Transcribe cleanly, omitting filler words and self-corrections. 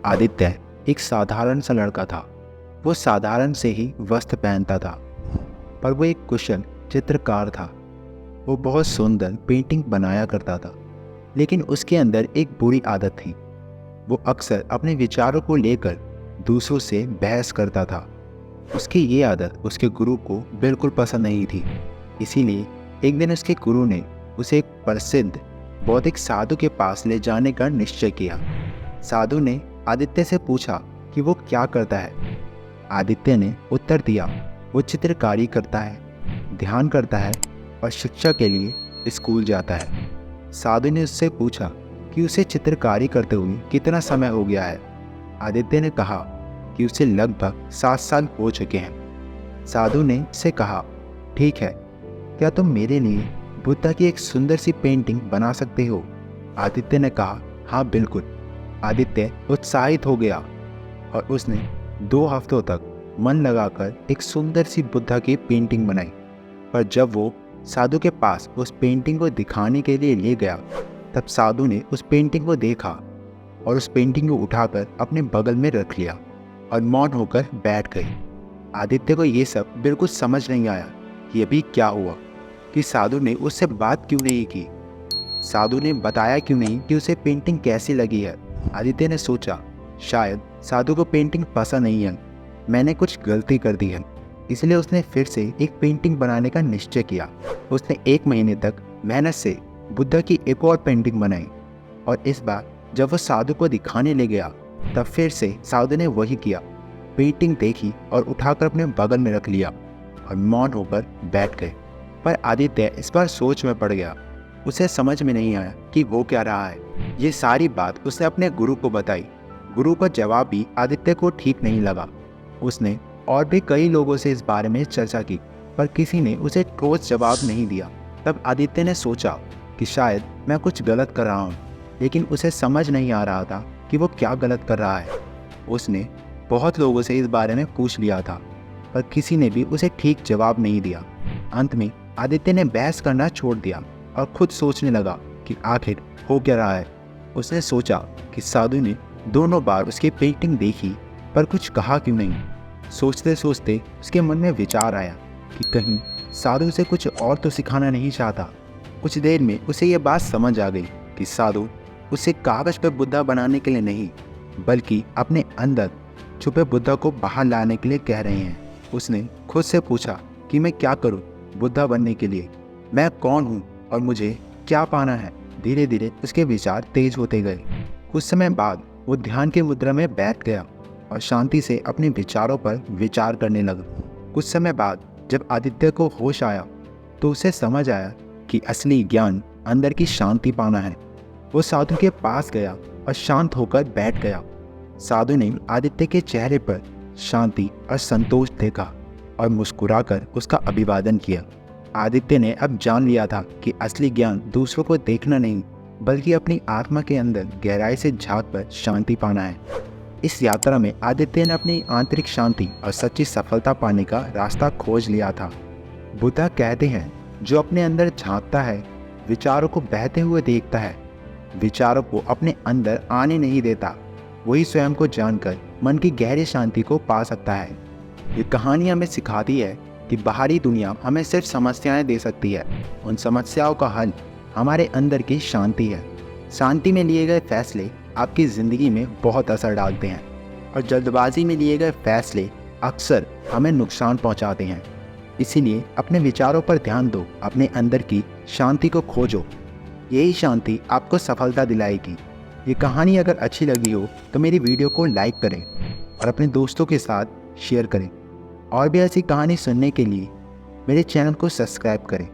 आदित्य एक साधारण सा लड़का था। वो साधारण से ही वस्त्र पहनता था, पर वो एक कुशल चित्रकार था। वो बहुत सुंदर पेंटिंग बनाया करता था, लेकिन उसके अंदर एक बुरी आदत थी। वो अक्सर अपने विचारों को लेकर दूसरों से बहस करता था। उसकी ये आदत उसके गुरु को बिल्कुल पसंद नहीं थी। इसीलिए एक दिन उसके गुरु ने उसे एक प्रसिद्ध बौद्धिक साधु के पास ले जाने का निश्चय किया। साधु ने आदित्य से पूछा कि वो क्या करता है। आदित्य ने उत्तर दिया, वो चित्रकारी करता है, ध्यान करता है और शिक्षा के लिए स्कूल जाता है। साधु ने उससे पूछा कि उसे चित्रकारी करते हुए कितना समय हो गया है। आदित्य ने कहा कि उसे लगभग 7 साल हो चुके हैं। साधु ने उससे कहा, ठीक है, क्या तुम मेरे लिए बुद्धा की एक सुंदर सी पेंटिंग बना सकते हो? आदित्य ने कहा, हाँ बिल्कुल। आदित्य उत्साहित हो गया और उसने 2 हफ्तों तक मन लगाकर एक सुंदर सी बुद्धा की पेंटिंग बनाई। पर जब वो साधु के पास उस पेंटिंग को दिखाने के लिए ले गया, तब साधु ने उस पेंटिंग को देखा और उस पेंटिंग को उठाकर अपने बगल में रख लिया और मौन होकर बैठ गई। आदित्य को ये सब बिल्कुल समझ नहीं आया कि अभी क्या हुआ, कि साधु ने उससे बात क्यों नहीं की, साधु ने बताया क्यों नहीं कि उसे पेंटिंग कैसी लगी है। आदित्य ने सोचा, शायद साधु को पेंटिंग पसंद नहीं है, मैंने कुछ गलती कर दी है। इसलिए उसने फिर से एक पेंटिंग बनाने का निश्चय किया। उसने 1 महीने तक मेहनत से बुद्धा की एक और पेंटिंग बनाई और इस बार जब वह साधु को दिखाने ले गया, तब फिर से साधु ने वही किया। पेंटिंग देखी और उठाकर अपने बगल में रख लिया और मौन होकर बैठ गए। पर आदित्य इस बार सोच में पड़ गया। उसे समझ में नहीं आया कि वो क्या रहा है। ये सारी बात उसने अपने गुरु को बताई। गुरु का जवाब भी आदित्य को ठीक नहीं लगा। उसने और भी कई लोगों से इस बारे में चर्चा की, पर किसी ने उसे ठोस जवाब नहीं दिया। तब आदित्य ने सोचा कि शायद मैं कुछ गलत कर रहा हूँ, लेकिन उसे समझ नहीं आ रहा था कि वो क्या गलत कर रहा है। उसने बहुत लोगों से इस बारे में पूछ लिया था, पर किसी ने भी उसे ठीक जवाब नहीं दिया। अंत में आदित्य ने बहस करना छोड़ दिया और खुद सोचने लगा कि आखिर हो क्या रहा है। उसने सोचा कि साधु ने दोनों बार उसकी पेंटिंग देखी, पर कुछ कहा क्यों नहीं। सोचते सोचते उसके मन में विचार आया कि कहीं साधु उसे कुछ और तो सिखाना नहीं चाहता। कुछ देर में उसे यह बात समझ आ गई कि साधु उसे कागज पर बुद्धा बनाने के लिए नहीं, बल्कि अपने अंदर छुपे बुद्धा को बाहर लाने के लिए कह रहे हैं। उसने खुद से पूछा कि मैं क्या करूं बुद्धा बनने के लिए, मैं कौन हूं और मुझे क्या पाना है। धीरे धीरे उसके विचार तेज होते गए। कुछ समय बाद वो ध्यान की मुद्रा में बैठ गया और शांति से अपने विचारों पर विचार करने लगा। कुछ समय बाद जब आदित्य को होश आया, तो उसे समझ आया कि असली ज्ञान अंदर की शांति पाना है। वो साधु के पास गया और शांत होकर बैठ गया। साधु ने आदित्य के चेहरे पर शांति और संतोष देखा और मुस्कुराकर उसका अभिवादन किया। आदित्य ने अब जान लिया था कि असली ज्ञान दूसरों को देखना नहीं, बल्कि अपनी आत्मा के अंदर गहराई से झांक कर शांति पाना है। इस यात्रा में आदित्य ने अपनी आंतरिक शांति और सच्ची सफलता पाने का रास्ता खोज लिया था। बुद्धा कहते हैं, जो अपने अंदर झांकता है, विचारों को बहते हुए देखता है, विचारों को अपने अंदर आने नहीं देता, वही स्वयं को जानकर मन की गहरी शांति को पा सकता है। ये कहानी हमें सिखाती है कि बाहरी दुनिया हमें सिर्फ समस्याएं दे सकती है। उन समस्याओं का हल हमारे अंदर की शांति है। शांति में लिए गए फैसले आपकी ज़िंदगी में बहुत असर डालते हैं, और जल्दबाजी में लिए गए फैसले अक्सर हमें नुकसान पहुंचाते हैं। इसीलिए अपने विचारों पर ध्यान दो, अपने अंदर की शांति को खोजो। यही शांति आपको सफलता दिलाएगी। ये कहानी अगर अच्छी लगी हो तो मेरी वीडियो को लाइक करें और अपने दोस्तों के साथ शेयर करें। और भी ऐसी कहानी सुनने के लिए मेरे चैनल को सब्सक्राइब करें।